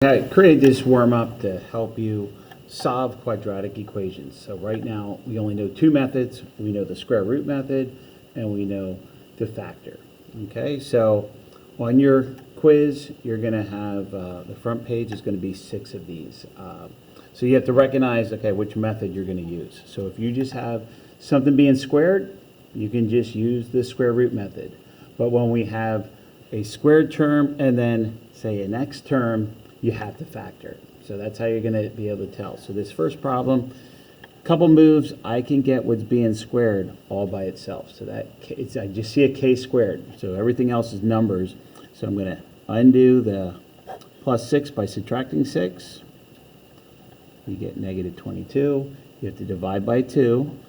I created this warm-up to help you solve quadratic equations. So right now, we only know two methods. We know the square root method, and we know the factor. Okay, so on your quiz, you're going to have, the front page is going to be 6 of these. So you have to recognize, okay, which method you're going to use. So if you just have something being squared, you can just use the square root method. But when we have a squared term and then, say, an x term, you have to factor. So that's how you're going to be able to tell. So this first problem, couple moves, I can get what's being squared all by itself. So I just see a k squared. So everything else is numbers. So I'm going to undo the plus 6 by subtracting 6. You get negative 22. You have to divide by 2.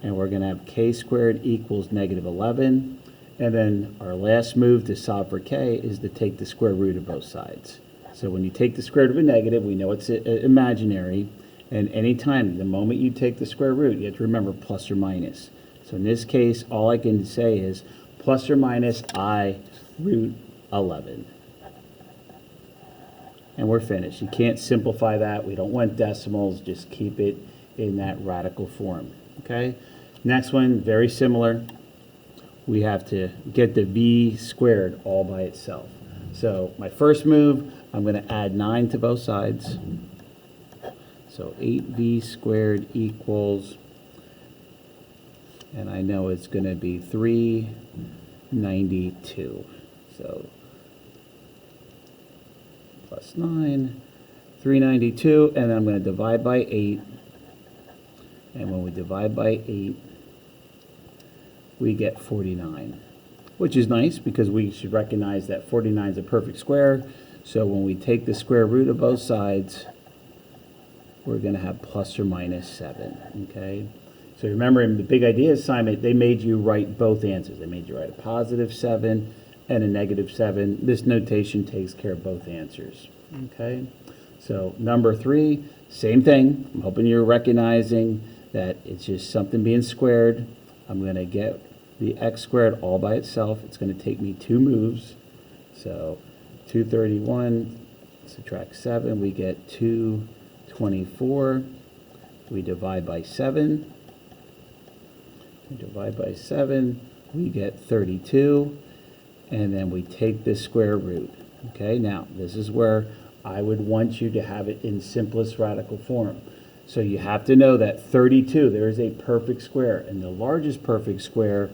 And we're going to have k squared equals negative 11. And then our last move to solve for k is to take the square root of both sides. So when you take the square root of a negative, we know it's imaginary. And anytime, the moment you take the square root, you have to remember plus or minus. So in this case, all I can say is plus or minus I root 11. And we're finished. You can't simplify that. We don't want decimals. Just keep it in that radical form. Okay? Next one, very similar. We have to get the v squared all by itself. So my first move, I'm going to add 9 to both sides. So 8v squared equals, and I know it's going to be 392. So plus 9, 392, and then I'm going to divide by 8. And when we divide by 8, we get 49, which is nice because we should recognize that 49 is a perfect square. So when we take the square root of both sides, we're going to have plus or minus 7, okay? So remember, in the big idea assignment, they made you write both answers. They made you write a positive 7 and a negative 7. This notation takes care of both answers, okay? So number 3, same thing. I'm hoping you're recognizing that it's just something being squared. I'm going to get the x squared all by itself. It's going to take me 2 moves. So 231, subtract 7, we get 224. We divide by 7. We divide by 7, we get 32. And then we take the square root. Okay, now this is where I would want you to have it in simplest radical form. So you have to know that 32, there is a perfect square. And the largest perfect square,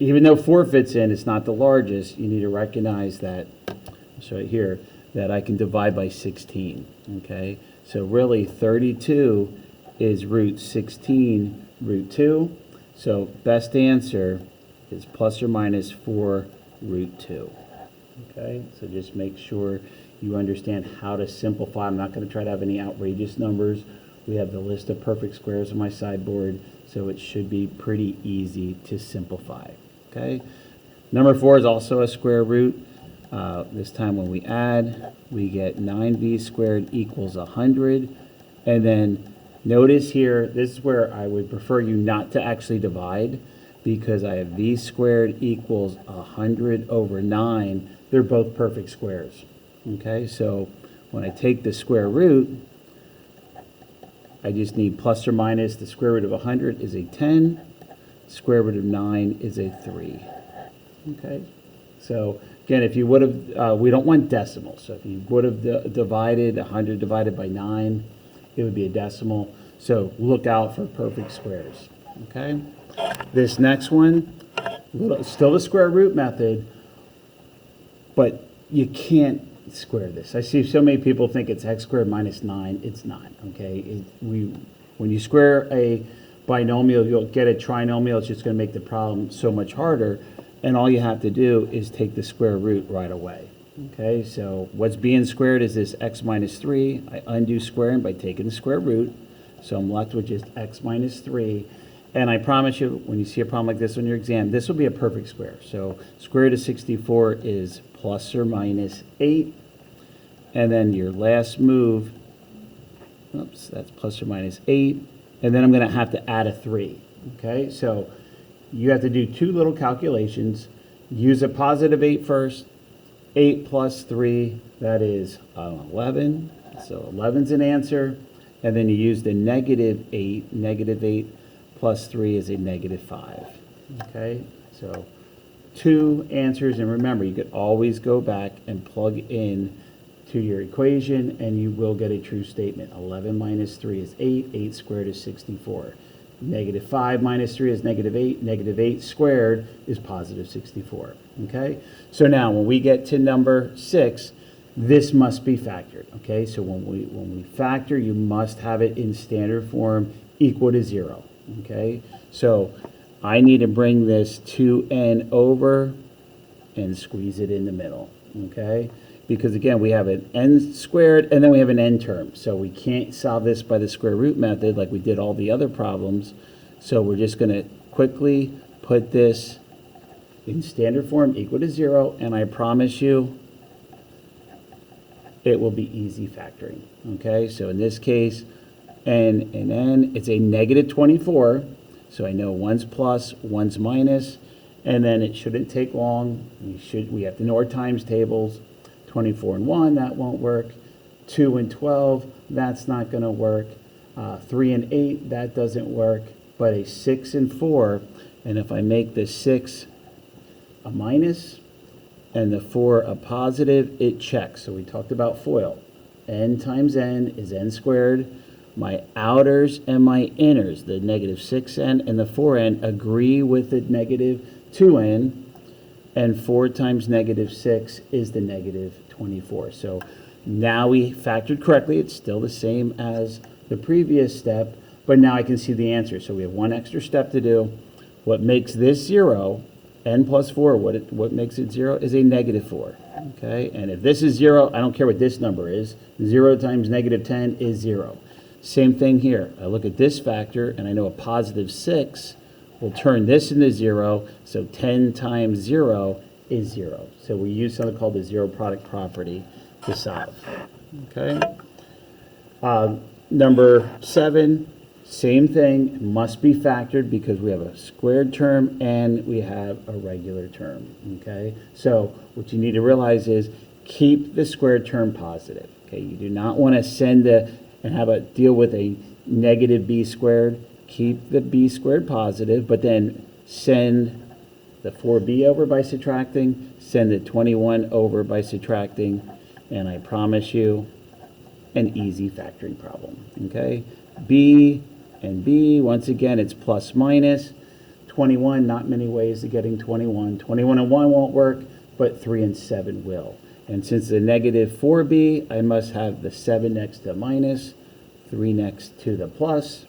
even though 4 fits in, it's not the largest. You need to recognize that, I'll show it here, that I can divide by 16, okay? So really 32 is root 16 root 2. So best answer is plus or minus 4 root 2, okay? So just make sure you understand how to simplify. I'm not going to try to have any outrageous numbers. We have the list of perfect squares on my sideboard, so it should be pretty easy to simplify, okay? Number 4 is also a square root. This time when we add, we get 9v squared equals 100. And then notice here, this is where I would prefer you not to actually divide, because I have v squared equals 100 over 9. They're both perfect squares, okay? So when I take the square root, I just need plus or minus. The square root of 100 is a 10. Square root of 9 is a 3. Okay? So, again, if you would have, we don't want decimals. So if you would have divided 100 divided by 9, it would be a decimal. So look out for perfect squares. Okay? This next one, still the square root method, but you can't square this. I see so many people think it's x squared minus 9. It's not, okay? When you square a binomial, you'll get a trinomial. It's just going to make the problem so much harder. And all you have to do is take the square root right away, okay? So what's being squared is this x minus 3. I undo squaring by taking the square root. So I'm left with just x minus 3. And I promise you, when you see a problem like this on your exam, this will be a perfect square. So square root of 64 is plus or minus 8. And then your last move, oops, that's plus or minus 8. And then I'm going to have to add a 3. Okay, so you have to do 2 little calculations. Use a positive 8 first, 8 plus 3, that is 11. So 11's an answer. And then you use the negative 8. Negative 8 plus 3 is a negative 5. Okay, so 2 answers. And remember, you could always go back and plug in to your equation, and you will get a true statement. 11 minus 3 is 8. 8 squared is 64. Negative 5 minus 3 is negative 8. Negative 8 squared is positive 64. Okay? So now when we get to number 6, this must be factored. Okay? So when we factor, you must have it in standard form equal to 0. Okay? So I need to bring this 2n over and squeeze it in the middle. Okay? Because again, we have an n squared and then we have an n term. So we can't solve this by the square root method like we did all the other problems. So we're just going to quickly put this in standard form equal to 0. And I promise you, it will be easy factoring. Okay, so in this case, n and n, it's a negative 24. So I know one's plus, one's minus. And then it shouldn't take long. We have to know our times tables. 24 and 1, that won't work. 2 and 12, that's not going to work. 3 and 8, that doesn't work. But a 6 and 4, and if I make the 6 a minus and the 4 a positive, it checks. So we talked about FOIL. N times n is n squared. My outers and my inners, the negative 6n and the 4n, agree with the negative 2n. And 4 times negative 6 is the negative 24. So now we factored correctly. It's still the same as the previous step, but now I can see the answer. So we have one extra step to do. What makes this 0, n plus 4, what makes it 0 is a negative 4. Okay, and if this is 0, I don't care what this number is. 0 times negative 10 is 0. Same thing here. I look at this factor, and I know a positive 6 will turn this into 0, so 10 times 0 is 0. So we use something called the zero product property to solve. Okay. Number 7, same thing, must be factored because we have a squared term and we have a regular term. Okay. So what you need to realize is keep the squared term positive. Okay. You do not want to send and have a deal with a negative b squared. Keep the b squared positive, but then send the 4b over by subtracting, send the 21 over by subtracting, and I promise you an easy factoring problem. Okay, b and b, once again, it's plus minus. 21, not many ways to getting 21. 21 and 1 won't work, but 3 and 7 will. And since the negative 4b, I must have the 7 next to minus, 3 next to the plus,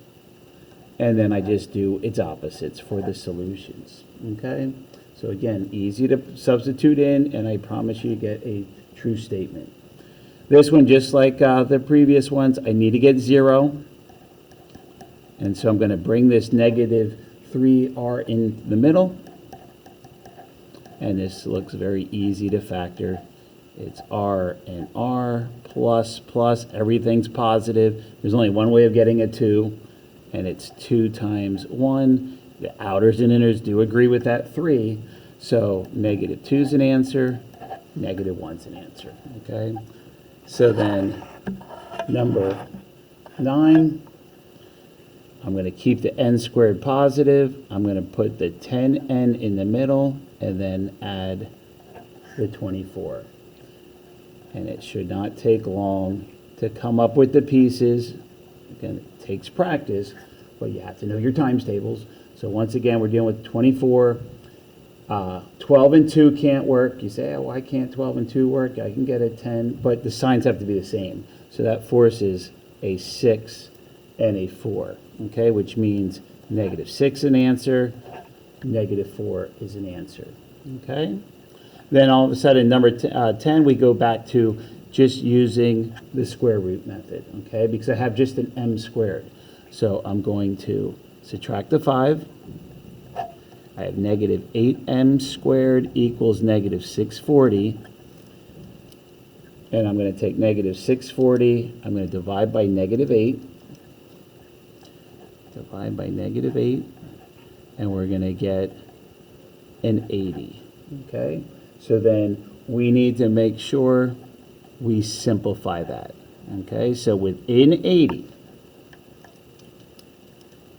and then I just do its opposites for the solutions. Okay, so again, easy to substitute in, and I promise you get a true statement. This one, just like the previous ones, I need to get 0, and so I'm going to bring this negative 3r in the middle, and this looks very easy to factor. It's r and r plus plus, everything's positive. There's only one way of getting a 2. And it's 2 times 1. The outers and inners do agree with that 3. So negative 2 is an answer, negative 1 is an answer. Okay? So then number 9, I'm going to keep the n squared positive. I'm going to put the 10n in the middle and then add the 24. And it should not take long to come up with the pieces. Again, it takes practice, but you have to know your times tables. So once again, we're dealing with 24. 12 and 2 can't work. You say, oh, why can't 12 and 2 work? I can get a 10, but the signs have to be the same. So that forces a 6 and a 4, okay, which means negative 6 an answer, negative 4 is an answer, okay? Then all of a sudden, number 10, we go back to just using the square root method, okay? Because I have just an m squared. So I'm going to subtract the 5. I have negative 8m squared equals negative 640. And I'm going to take negative 640. I'm going to divide by negative 8. Divide by negative 8. And we're going to get an 80, okay? So then we need to make sure we simplify that. Okay, so within 80,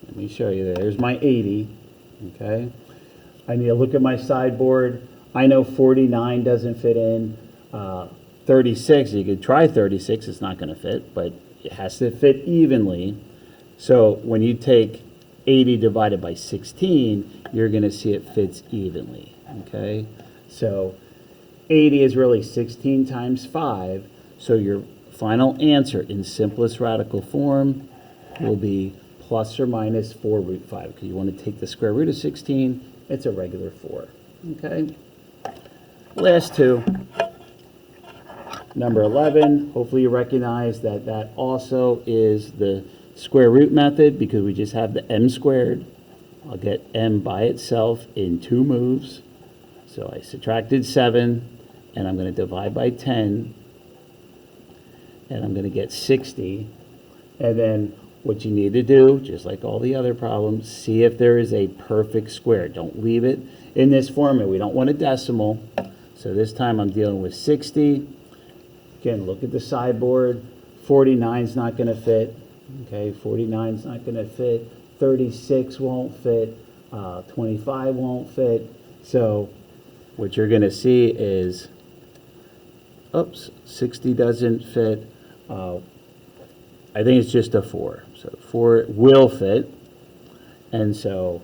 let me show you, there's my 80, okay? I need to look at my sideboard. I know 49 doesn't fit in. 36, you could try 36, it's not going to fit, but it has to fit evenly. So when you take 80 divided by 16, you're going to see it fits evenly, okay? So 80 is really 16 times 5, so your final answer in simplest radical form will be plus or minus 4 root 5, because you want to take the square root of 16, it's a regular 4, okay? Last two. Number 11, hopefully you recognize that that also is the square root method because we just have the m squared. I'll get m by itself in 2 moves. So I subtracted 7, and I'm going to divide by 10, and I'm going to get 60. And then what you need to do, just like all the other problems, see if there is a perfect square. Don't leave it in this format. We don't want a decimal. So this time I'm dealing with 60. Again, look at the sideboard. 49 is not going to fit. Okay, 49 is not going to fit. 36 won't fit. 25 won't fit. So what you're going to see is, oops, 60 doesn't fit. I think it's just a 4. So 4 will fit. And so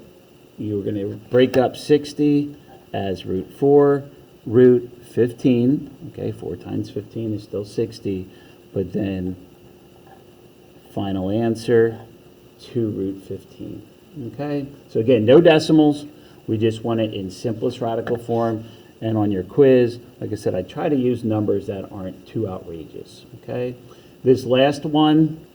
you're going to break up 60 as root 4, root 15, okay, 4 times 15 is still 60, but then final answer, 2 root 15, okay? So again, no decimals, we just want it in simplest radical form, and on your quiz, like I said, I try to use numbers that aren't too outrageous, okay? This last one,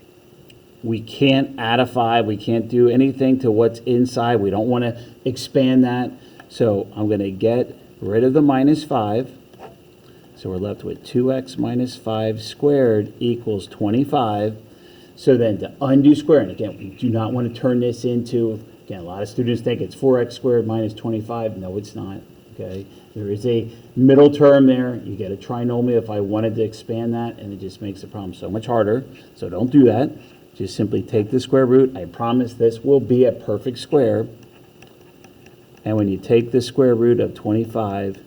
we can't add a 5, we can't do anything to what's inside, we don't want to expand that, so I'm going to get rid of the minus 5. So we're left with 2x minus 5 squared equals 25. So then to undo square, and again, we do not want to turn this into, again, a lot of students think it's 4x squared minus 25. No, it's not, okay? There is a middle term there. You get a trinomial if I wanted to expand that, and it just makes the problem so much harder. So don't do that. Just simply take the square root. I promise this will be a perfect square. And when you take the square root of 25,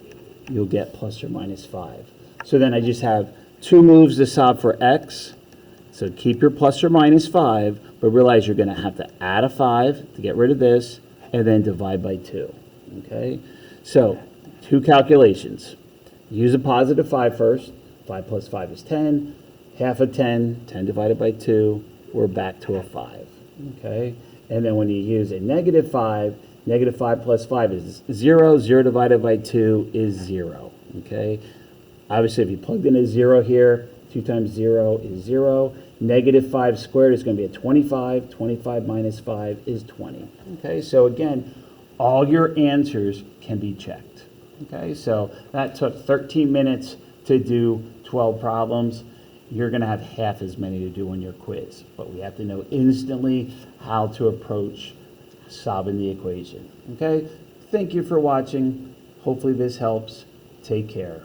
you'll get plus or minus 5. So then I just have 2 moves to solve for x. So keep your plus or minus 5, but realize you're going to have to add a 5 to get rid of this, and then divide by 2. Okay? So 2 calculations. Use a positive 5 first. 5 plus 5 is 10. Half of 10, 10 divided by 2, we're back to a 5. Okay? And then when you use a negative 5, negative 5 plus 5 is 0. 0 divided by 2 is 0. Okay? Obviously, if you plugged in a 0 here, 2 times 0 is 0. Negative 5 squared is going to be a 25. 25 minus 5 is 20. Okay? So again, all your answers can be checked. Okay? So that took 13 minutes to do 12 problems. You're going to have half as many to do on your quiz. But we have to know instantly how to approach solving the equation. Okay? Thank you for watching. Hopefully this helps. Take care.